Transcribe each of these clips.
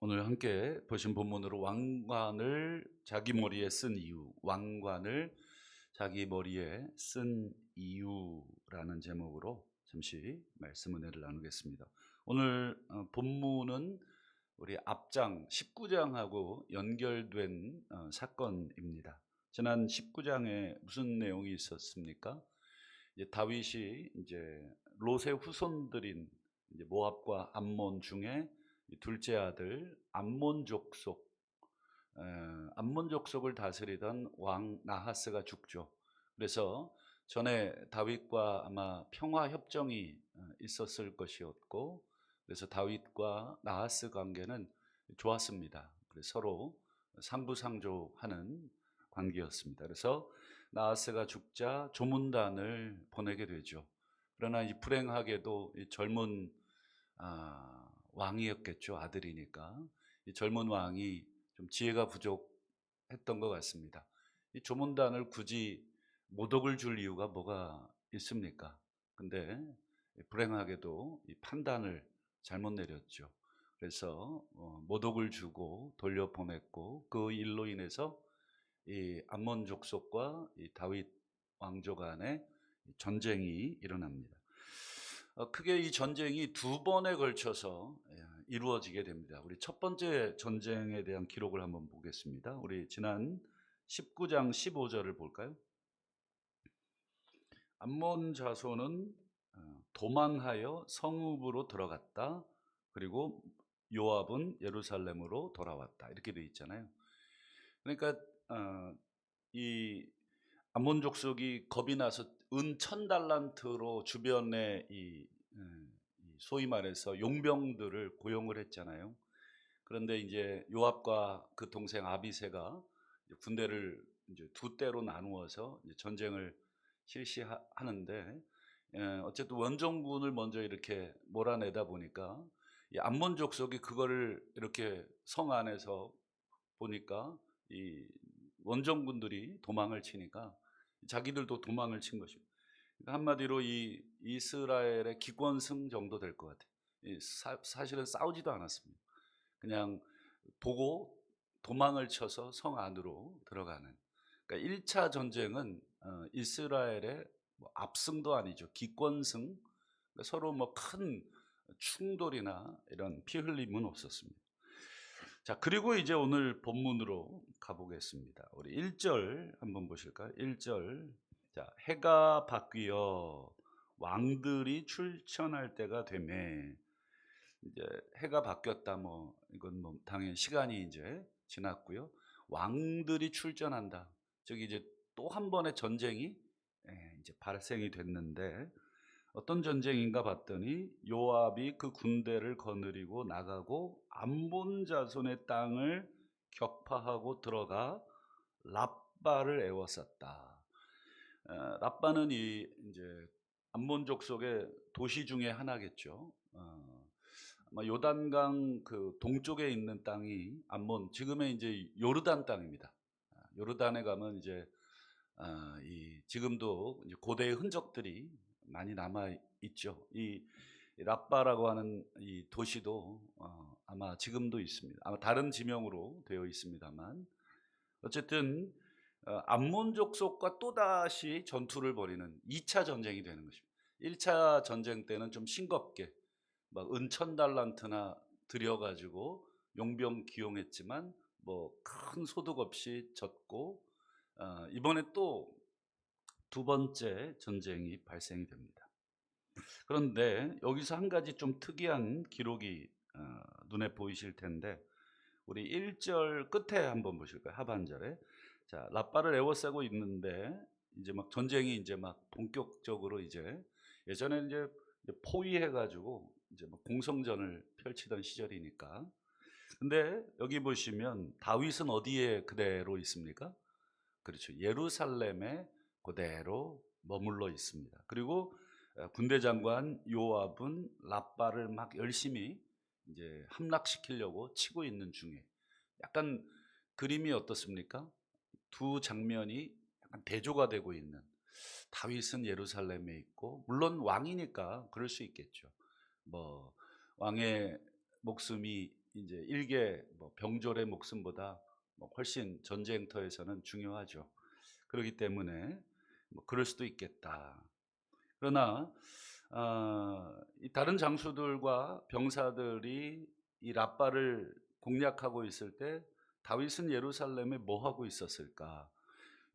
오늘 함께 보신 본문으로 왕관을 자기 머리에 쓴 이유, 왕관을 자기 머리에 쓴 이유라는 제목으로 잠시 말씀 은혜를 나누겠습니다. 오늘 본문은 우리 앞장 19장하고 연결된 사건입니다. 지난 19장에 무슨 내용이 있었습니까? 이제 다윗이 이제 롯의 후손들인 이제 모압과 암몬 중에 이 둘째 아들 암몬 족속, 암몬 족속을 다스리던 왕 나하스가 죽죠. 그래서 전에 다윗과 아마 평화 협정이 있었을 것이었고, 그래서 다윗과 나하스 관계는 좋았습니다. 그래서 서로 상부상조하는 관계였습니다. 그래서 나하스가 죽자 조문단을 보내게 되죠. 그러나 이 불행하게도 이 젊은 왕이었겠죠. 아들이니까 이 젊은 왕이 좀 지혜가 부족했던 것 같습니다. 이 조문단을 굳이 모독을 줄 이유가 뭐가 있습니까? 근데 불행하게도 이 판단을 잘못 내렸죠. 그래서 모독을 주고 돌려보냈고, 그 일로 인해서 이 암몬 족속과 이 다윗 왕조 간의 전쟁이 일어납니다. 크게 이 전쟁이 두 번에 걸쳐서 이루어지게 됩니다. 우리 첫 번째 전쟁에 대한 기록을 한번 보겠습니다. 우리 지난 19장 15절을 볼까요? 암몬 자손은 도망하여 성읍으로 들어갔다. 그리고 요압은 예루살렘으로 돌아왔다. 이렇게 되어 있잖아요. 그러니까 이 암몬 족속이 겁이 나서 은 1000달란트로 주변에 이 소위 말해서 용병들을 고용을 했잖아요. 그런데 이제 요압과 그 동생 아비새가 군대를 이제 두 대로 나누어서 이제 전쟁을 실시하는데, 어쨌든 원정군을 먼저 이렇게 몰아내다 보니까 이 암몬 족속이 그거를 이렇게 성 안에서 보니까 이 원정군들이 도망을 치니까 자기들도 도망을 친 것입니다. 그러니까 한마디로 이 이스라엘의 기권승 정도 될 것 같아요. 사실은 싸우지도 않았습니다. 그냥 보고 도망을 쳐서 성 안으로 들어가는. 그러니까 1차 전쟁은 이스라엘의 뭐 압승도 아니죠. 기권승. 그러니까 서로 뭐 큰 충돌이나 이런 피 흘림은 없었습니다. 자, 그리고 이제 오늘 본문으로 가보겠습니다. 우리 1절 한번 보실까요? 1절. 자, 해가 바뀌어 왕들이 출전할 때가 되매, 이제 해가 바뀌었다. 뭐 이건 뭐 당연히 시간이 이제 지났고요. 왕들이 출전한다. 저기 이제 또 한 번의 전쟁이 이제 발생이 됐는데, 어떤 전쟁인가 봤더니 요압이 그 군대를 거느리고 나가고 암몬 자손의 땅을 격파하고 들어가 랍바를 에워쌌다. 랍바는 이 이제 암몬 족속의 도시 중에 하나겠죠. 아마 요단강 그 동쪽에 있는 땅이 암몬, 지금의 이제 요르단 땅입니다. 요르단에 가면 이제 이 지금도 이제 고대의 흔적들이 많이 남아 있죠. 이 랍바라고 하는 이 도시도 아마 지금도 있습니다. 아마 다른 지명으로 되어 있습니다만, 어쨌든 암몬 족속과 또다시 전투를 벌이는 2차 전쟁이 되는 것입니다. 1차 전쟁 때는 좀 싱겁게 막 은 1000달란트나 들여가지고 용병 기용했지만 뭐 큰 소득 없이 졌고, 이번에 또 두 번째 전쟁이 발생이 됩니다. 그런데 여기서 한 가지 좀 특이한 기록이 눈에 보이실 텐데, 우리 1절 끝에 한번 보실까요? 하반절에. 자, 랍바를 에워싸고 있는데 이제 막 전쟁이 이제 막 본격적으로, 이제 예전에 이제 포위해 가지고 이제 막 공성전을 펼치던 시절이니까. 근데 여기 보시면 다윗은 어디에 그대로 있습니까? 그렇죠. 예루살렘에 그대로 머물러 있습니다. 그리고 군대 장관 요압은 랍바를 막 열심히 이제 함락시키려고 치고 있는 중에, 약간 그림이 어떻습니까? 두 장면이 약간 대조가 되고 있는. 다윗은 예루살렘에 있고, 물론 왕이니까 그럴 수 있겠죠. 뭐 왕의 목숨이 이제 일개 뭐 병졸의 목숨보다 뭐 훨씬 전쟁터에서는 중요하죠. 그렇기 때문에 뭐 그럴 수도 있겠다. 그러나 이 다른 장수들과 병사들이 이 랍바를 공략하고 있을 때 다윗은 예루살렘에 뭐 하고 있었을까?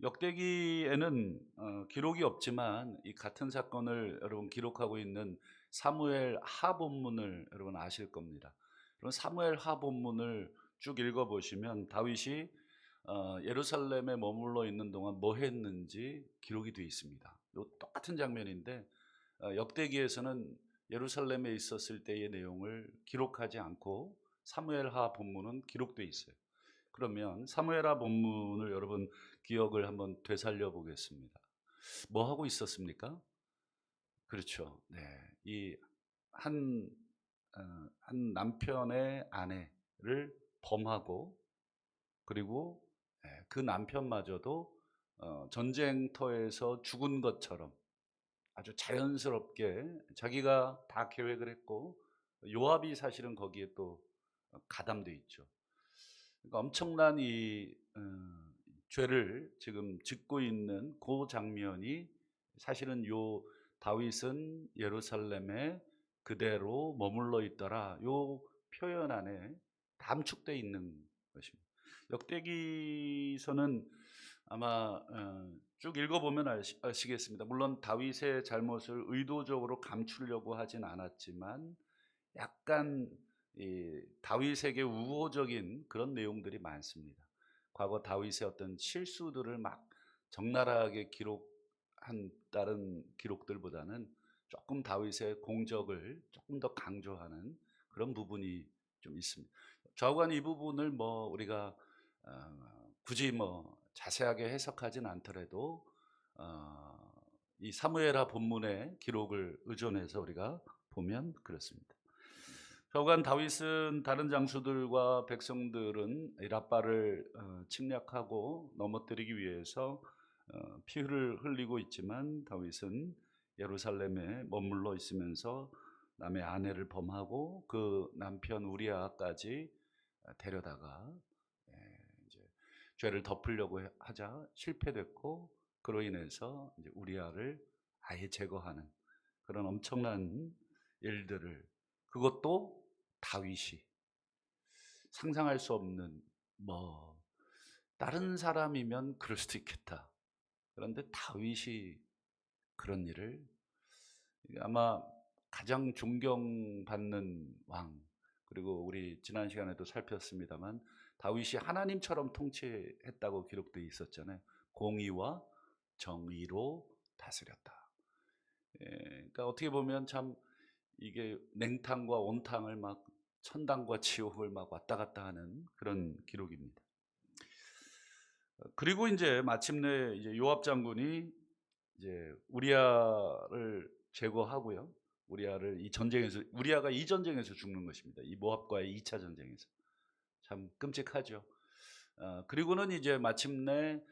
역대기에는 기록이 없지만 이 같은 사건을 여러분 기록하고 있는 사무엘 하 본문을 여러분 아실 겁니다. 그럼 사무엘 하 본문을 쭉 읽어 보시면 다윗이 예루살렘에 머물러 있는 동안 뭐 했는지 기록이 되어 있습니다. 요 똑같은 장면인데 역대기에서는 예루살렘에 있었을 때의 내용을 기록하지 않고 사무엘하 본문은 기록되어 있어요. 그러면 사무엘하 본문을 여러분 기억을 한번 되살려 보겠습니다. 뭐 하고 있었습니까? 그렇죠. 네. 이 한 한 남편의 아내를 범하고 그리고 그 남편마저도 전쟁터에서 죽은 것처럼 아주 자연스럽게 자기가 다 계획을 했고 요압이 사실은 거기에 또 가담돼 있죠. 그러니까 엄청난 이 죄를 지금 짓고 있는 그 장면이 사실은 요 다윗은 예루살렘에 그대로 머물러 있더라. 요 표현 안에 담축되어 있는 것입니다. 역대기서는 아마 쭉 읽어보면 아시겠습니다. 물론 다윗의 잘못을 의도적으로 감추려고 하진 않았지만 약간 이 다윗에게 우호적인 그런 내용들이 많습니다. 과거 다윗의 어떤 실수들을 막 적나라하게 기록한 다른 기록들보다는 조금 다윗의 공적을 조금 더 강조하는 그런 부분이 좀 있습니다. 좌우간 이 부분을 뭐 우리가 굳이 뭐 자세하게 해석하진 않더라도 이 사무엘하 본문의 기록을 의존해서 우리가 보면 그렇습니다. 좌우간 다윗은 다른 장수들과 백성들은 이 랍바를 침략하고 넘어뜨리기 위해서 피를 흘리고 있지만 다윗은 예루살렘에 머물러 있으면서 남의 아내를 범하고 그 남편 우리아까지 데려다가 이제 죄를 덮으려고 하자 실패됐고 그로 인해서 이제 우리아를 아예 제거하는 그런 엄청난 일들을 그것도 다윗이 상상할 수 없는 뭐 다른 사람이면 그럴 수도 있겠다. 그런데 다윗이 그런 일을 아마 가장 존경받는 왕 그리고 우리 지난 시간에도 살폈습니다만 다윗이 하나님처럼 통치했다고 기록되어 있었잖아요. 공의와 정의로 다스렸다. 그러니까 어떻게 보면 참 이게 냉탕과 온탕을 막 천당과 지옥을 막 왔다 갔다 하는 그런 기록입니다. 그리고 이제 마침내 이제 요압 장군이 이제 우리아를 제거하고요. 우리아를 이 전쟁에서 우리아가 이 전쟁에서 죽는 것입니다. 이 모압과의 2차 전쟁에서. 참 끔찍하죠. 그리고는 이제 마침내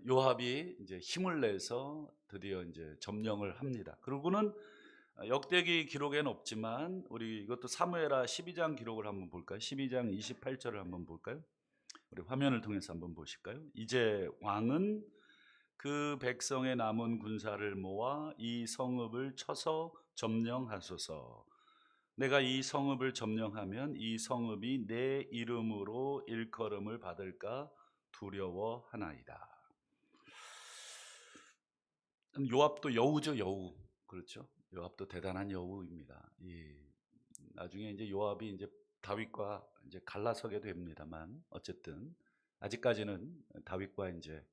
요압이 이제 힘을 내서 드디어 이제 점령을 합니다. 그리고는 역대기 기록에는 없지만 우리 이것도 사무엘하 12장 기록을 한번 볼까요? 12장 28절을 한번 볼까요? 우리 화면을 통해서 한번 보실까요? 이제 왕은 그 백성의 남은 군사를 모아 이 성읍을 쳐서 점령하소서. 내가 이 성읍을 점령하면 이 성읍이 내 이름으로 일컬음을 받을까 두려워하나이다. 요압도 여우죠, 여우. 그렇죠? 요압도 대단한 여우입니다. 나중에 이제 요압이 이제 다윗과 이제 갈라서게 됩니다만 어쨌든 아직까지는 다윗과 이제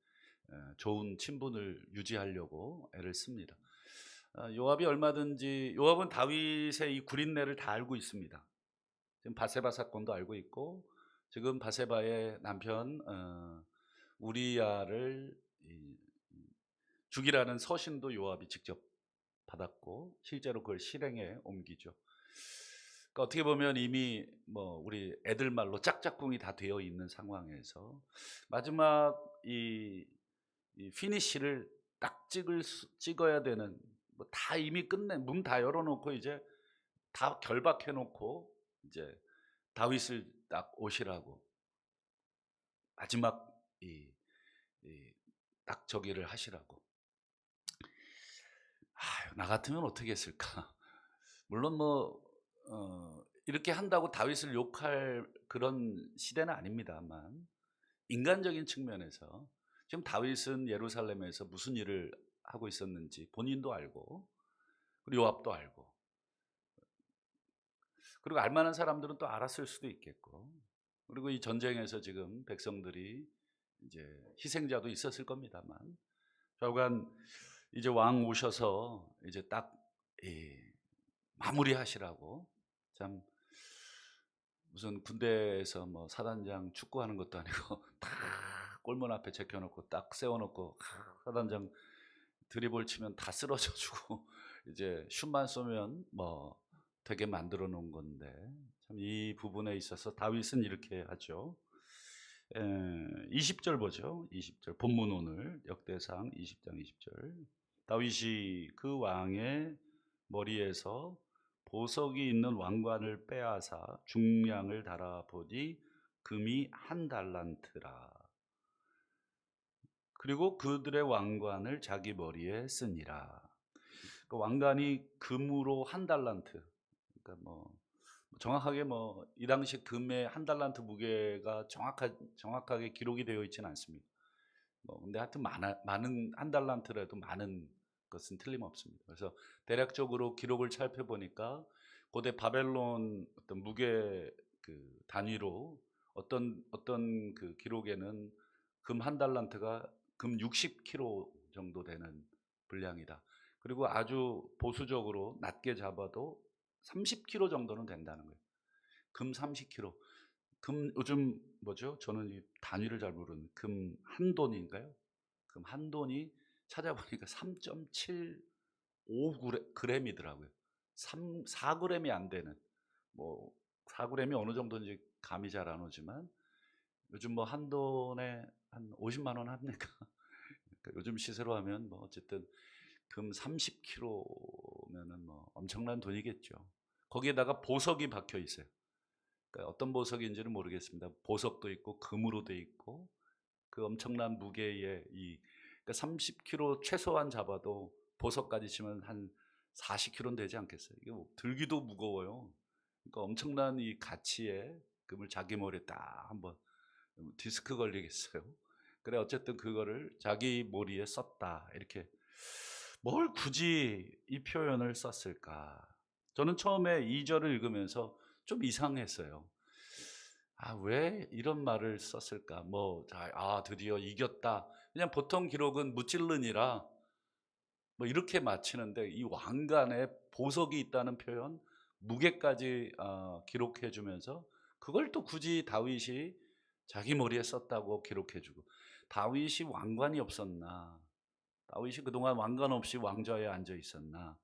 좋은 친분을 유지하려고 애를 씁니다. 요압이 얼마든지 요압은 다윗의 이 구린내를 다 알고 있습니다. 지금 바세바 사건도 알고 있고 지금 바세바의 남편 우리야를 죽이라는 서신도 요압이 직접 받았고 실제로 그걸 실행에 옮기죠. 그러니까 어떻게 보면 이미 뭐 우리 애들 말로 짝짝꿍이 다 되어 있는 상황에서 마지막 이 피니시를 딱 찍어야 되는 뭐 다 이미 끝내 문 다 열어놓고 이제 다 결박해놓고 이제 다윗을 딱 오시라고 마지막 딱 저기를 하시라고. 아유, 나 같으면 어떻게 했을까? 물론 뭐 이렇게 한다고 다윗을 욕할 그런 시대는 아닙니다만, 인간적인 측면에서 지금 다윗은 예루살렘에서 무슨 일을 하고 있었는지 본인도 알고, 그리고 요압도 알고, 그리고 알만한 사람들은 또 알았을 수도 있겠고, 그리고 이 전쟁에서 지금 백성들이 이제 희생자도 있었을 겁니다만, 결국은 이제 왕 오셔서 이제 딱 마무리하시라고. 참, 무슨 군대에서 뭐 사단장 축구하는 것도 아니고 딱 골문 앞에 제껴놓고 딱 세워놓고 사단장 드리블 치면 다 쓰러져 주고 이제 슛만 쏘면 뭐 되게 만들어 놓은 건데, 참 이 부분에 있어서 다윗은 이렇게 하죠. 20절 보죠. 20절 본문, 오늘 역대상 20장 20절. 다윗이 그 왕의 머리에서 보석이 있는 왕관을 빼앗아 중량을 달아보니 금이 한 달란트라. 그리고 그들의 왕관을 자기 머리에 쓰니라. 그 왕관이 금으로 한 달란트. 그러니까 뭐 정확하게 뭐 이 당시 금의 한 달란트 무게가 정확하게 기록이 되어 있지는 않습니다. 뭐 근데 하여튼 많은 한 달란트라도 많은 것은 틀림없습니다. 그래서 대략적으로 기록을 살펴보니까 고대 바벨론 어떤 무게 그 단위로 어떤 그 기록에는 금 한 달란트가 금 60kg 정도 되는 분량이다. 그리고 아주 보수적으로 낮게 잡아도 30kg 정도는 된다는 거예요. 금 30kg. 금 요즘 뭐죠? 저는 이 단위를 잘 모르는 금 한 돈인가요? 금 한 돈이 찾아보니까 3.75g이더라고요. 4g이 안 되는, 뭐 4g이 어느 정도인지 감이 잘 안 오지만 요즘 뭐 한 돈에 한 50만 원 합니까? 그러니까 요즘 시세로 하면 뭐 어쨌든 금 30kg면은 뭐 엄청난 돈이겠죠. 거기에다가 보석이 박혀 있어요. 그러니까 어떤 보석인지는 모르겠습니다. 보석도 있고 금으로 돼 있고 그 엄청난 무게의 그러니까 30kg 최소한 잡아도 보석까지 치면 한 40kg는 되지 않겠어요? 이게 뭐 들기도 무거워요. 그러니까 엄청난 이 가치의 금을 자기 머리에 딱 한번 디스크 걸리겠어요. 그래 어쨌든 그거를 자기 머리에 썼다. 이렇게 뭘 굳이 이 표현을 썼을까? 저는 처음에 2절을 읽으면서 좀 이상했어요. 아, 왜 이런 말을 썼을까? 뭐, 드디어 이겼다. 그냥 보통 기록은 무찔른이라 뭐 이렇게 마치는데 이 왕관에 보석이 있다는 표현, 무게까지 기록해 주면서 그걸 또 굳이 다윗이 자기 머리에 썼다고 기록해 주고, 다윗이 왕관이 없었나? 다윗이 그동안 왕관 없이 왕좌에 앉아 있었나?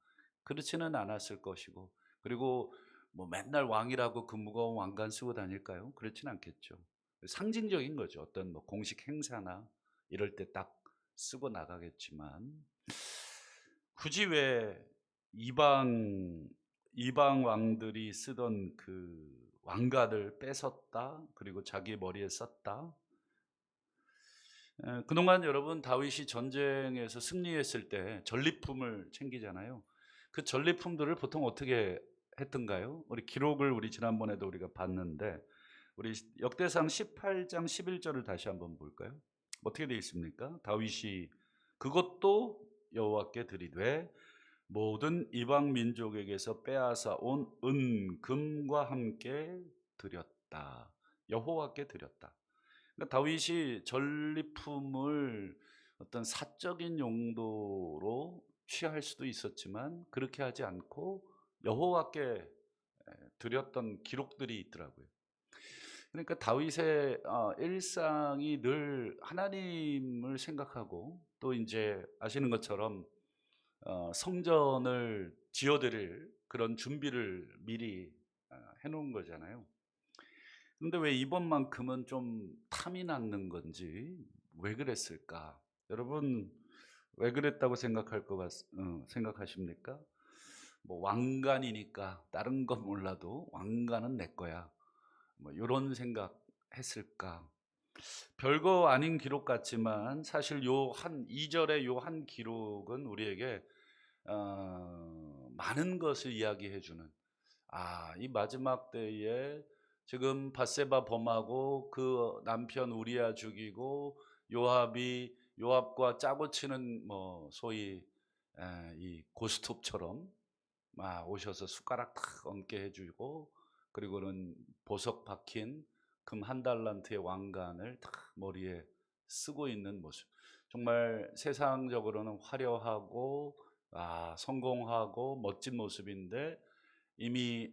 그렇지는 않았을 것이고, 그리고 뭐 맨날 왕이라고 그 무거운 왕관 쓰고 다닐까요? 그렇지는 않겠죠. 상징적인 거죠. 어떤 뭐 공식 행사나 이럴 때 딱 쓰고 나가겠지만, 굳이 왜 이방 이방 왕들이 쓰던 그 왕관을 뺏었다, 그리고 자기 머리에 썼다. 그동안 여러분 다윗이 전쟁에서 승리했을 때 전리품을 챙기잖아요. 그 전리품들을 보통 어떻게 했던가요? 우리 지난번에도 우리가 봤는데, 우리 역대상 18장 11절을 다시 한번 볼까요? 어떻게 되어 있습니까? 다윗이 그것도 여호와께 드리되 모든 이방 민족에게서 빼앗아 온 금과 함께 드렸다. 여호와께 드렸다. 그러니까 다윗이 전리품을 어떤 사적인 용도로 취할 수도 있었지만 그렇게 하지 않고 여호와께 드렸던 기록들이 있더라고요. 그러니까 다윗의 일상이 늘 하나님을 생각하고, 또 이제 아시는 것처럼 성전을 지어드릴 그런 준비를 미리 해놓은 거잖아요. 근데 왜 이번만큼은 좀 탐이 났는 건지 왜 그랬을까? 여러분 왜 그랬다고 생각하십니까? 뭐 왕관이니까 다른 건 몰라도 왕관은 내 거야. 뭐 이런 생각했을까? 별거 아닌 기록 같지만 사실 요 한 2절의 요 한 기록은 우리에게 많은 것을 이야기해 주는, 이 마지막 때에 지금 밧세바 범하고 그 남편 우리아 죽이고 요압과 짜고 치는 뭐 소위 이 고스톱처럼 막 오셔서 숟가락 탁 얹게 해 주고, 그리고는 보석 박힌 금 한 달란트의 왕관을 탁 머리에 쓰고 있는 모습. 정말 세상적으로는 화려하고 성공하고 멋진 모습인데, 이미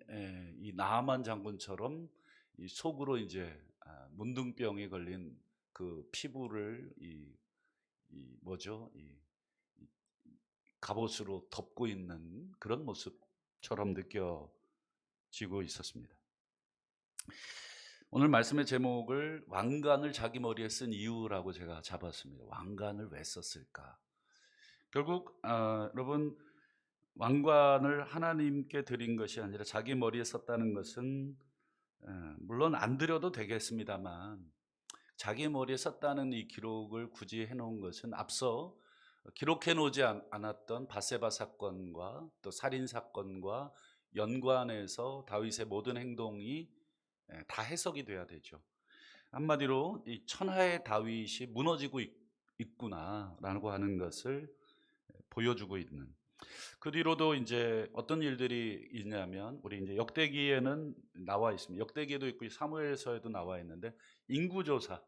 이 나아만 장군처럼 이 속으로 이제 문둥병에 걸린 그 피부를 이 뭐죠? 이 갑옷으로 덮고 있는 그런 모습처럼 느껴지고 있었습니다. 오늘 말씀의 제목을 왕관을 자기 머리에 쓴 이유라고 제가 잡았습니다. 왕관을 왜 썼을까? 결국 여러분, 왕관을 하나님께 드린 것이 아니라 자기 머리에 썼다는 것은 물론 안 드려도 되겠습니다만, 자기 머리에 썼다는 이 기록을 굳이 해놓은 것은 앞서 기록해 놓지 않았던 밧세바 사건과 또 살인 사건과 연관해서 다윗의 모든 행동이 다 해석이 돼야 되죠. 한마디로 이 천하의 다윗이 무너지고 있구나라고 하는 것을 보여주고 있는. 그 뒤로도 이제 어떤 일들이 있냐면, 우리 이제 역대기에는 나와 있습니다. 역대기에도 있고 사무엘서에도 나와 있는데 인구조사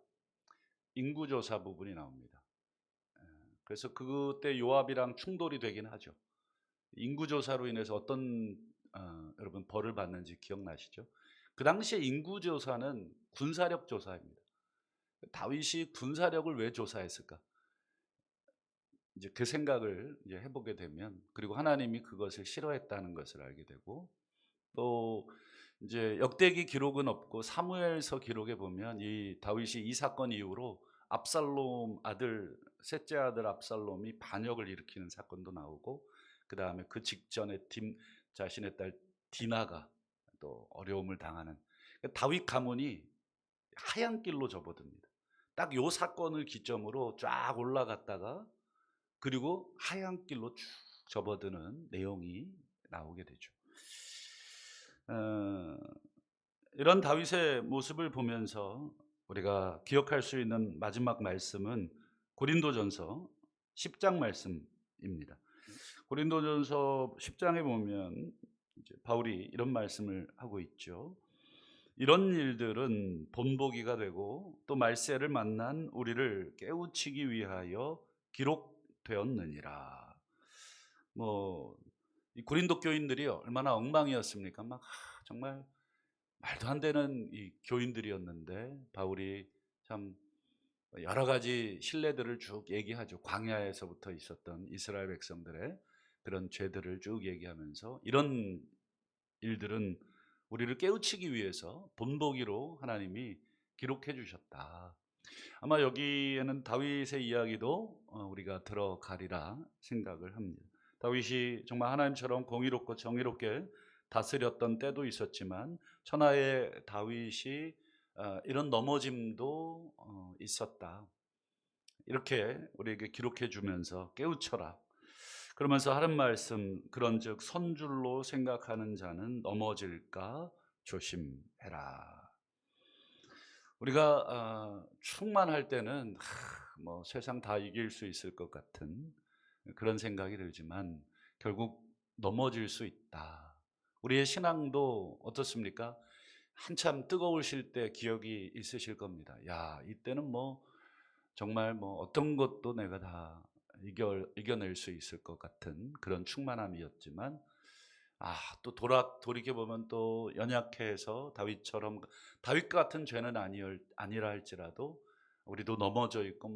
부분이 나옵니다. 그래서 그때 요압이랑 충돌이 되긴 하죠. 인구조사로 인해서 어떤 여러분 벌을 받는지 기억나시죠? 그 당시에 인구조사는 군사력 조사입니다. 다윗이 군사력을 왜 조사했을까? 이제 그 생각을 이제 해보게 되면, 그리고 하나님이 그것을 싫어했다는 것을 알게 되고, 또 이제 역대기 기록은 없고 사무엘서 기록에 보면 이 다윗이 이 사건 이후로 압살롬 아들, 셋째 아들 압살롬이 반역을 일으키는 사건도 나오고, 그 다음에 그 직전에 자신의 딸 디나가 또 어려움을 당하는, 다윗 가문이 하얀 길로 접어듭니다. 딱 요 사건을 기점으로 쫙 올라갔다가 그리고 하얀 길로 쭉 접어드는 내용이 나오게 되죠. 이런 다윗의 모습을 보면서 우리가 기억할 수 있는 마지막 말씀은 고린도전서 10장 말씀입니다. 고린도전서 10장에 보면 이제 바울이 이런 말씀을 하고 있죠. 이런 일들은 본보기가 되고 또 말세를 만난 우리를 깨우치기 위하여 기록되었느니라. 이 고린도 교인들이 얼마나 엉망이었습니까? 정말 말도 안 되는 이 교인들이었는데, 바울이 참 여러 가지 신뢰들을 쭉 얘기하죠. 광야에서부터 있었던 이스라엘 백성들의 그런 죄들을 쭉 얘기하면서, 이런 일들은 우리를 깨우치기 위해서 본보기로 하나님이 기록해 주셨다. 아마 여기에는 다윗의 이야기도 우리가 들어가리라 생각을 합니다. 다윗이 정말 하나님처럼 공의롭고 정의롭게 다스렸던 때도 있었지만, 천하의 다윗이 이런 넘어짐도 있었다. 이렇게 우리에게 기록해 주면서 깨우쳐라. 그러면서 하는 말씀, 그런즉 선줄로 생각하는 자는 넘어질까 조심해라. 우리가 충만할 때는 뭐 세상 다 이길 수 있을 것 같은 그런 생각이 들지만 결국 넘어질 수 있다. 우리의 신앙도 어떻습니까? 한참 뜨거우실 때 기억이 있으실 겁니다. 이때는 정말 어떤 것도 내가 다 이겨낼 수 있을 것 같은 그런 충만함이었지만, 또 돌이켜보면 또 연약해서 다윗 같은 죄는 아니라 할지라도 우리도 넘어져 있고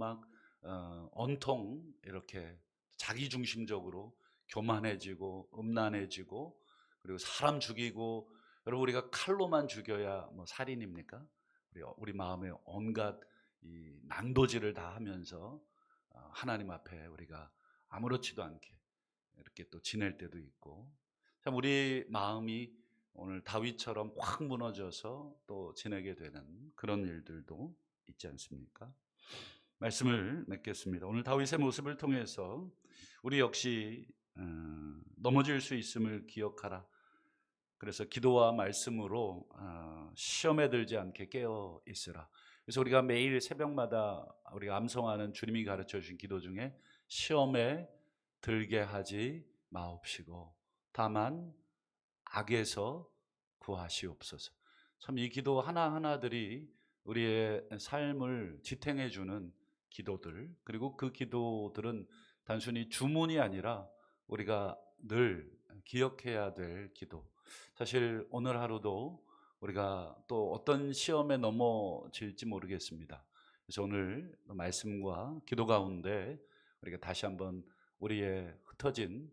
온통 이렇게 자기중심적으로 교만해지고 음란해지고, 그리고 사람 죽이고, 여러분 우리가 칼로만 죽여야 살인입니까? 우리 마음에 온갖 이 난도질을 다 하면서 하나님 앞에 우리가 아무렇지도 않게 이렇게 또 지낼 때도 있고, 참 우리 마음이 오늘 다윗처럼 확 무너져서 또 지내게 되는 그런 일들도 있지 않습니까? 말씀을 맺겠습니다. 오늘 다윗의 모습을 통해서 우리 역시 넘어질 수 있음을 기억하라. 그래서 기도와 말씀으로 시험에 들지 않게 깨어 있으라. 그래서 우리가 매일 새벽마다 우리가 암송하는 주님이 가르쳐 주신 기도 중에 시험에 들게 하지 마옵시고 다만 악에서 구하시옵소서. 참 이 기도 하나하나들이 우리의 삶을 지탱해 주는 기도들, 그리고 그 기도들은 단순히 주문이 아니라 우리가 늘 기억해야 될 기도. 사실 오늘 하루도 우리가 또 어떤 시험에 넘어질지 모르겠습니다. 그래서 오늘 말씀과 기도 가운데 우리가 다시 한번 우리의 흩어진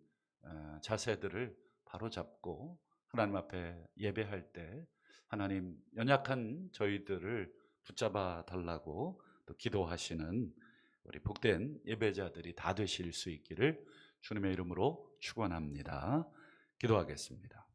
자세들을 바로 잡고 하나님 앞에 예배할 때 하나님 연약한 저희들을 붙잡아 달라고 또 기도하시는 우리 복된 예배자들이 다 되실 수 있기를 주님의 이름으로 축원합니다. 기도하겠습니다.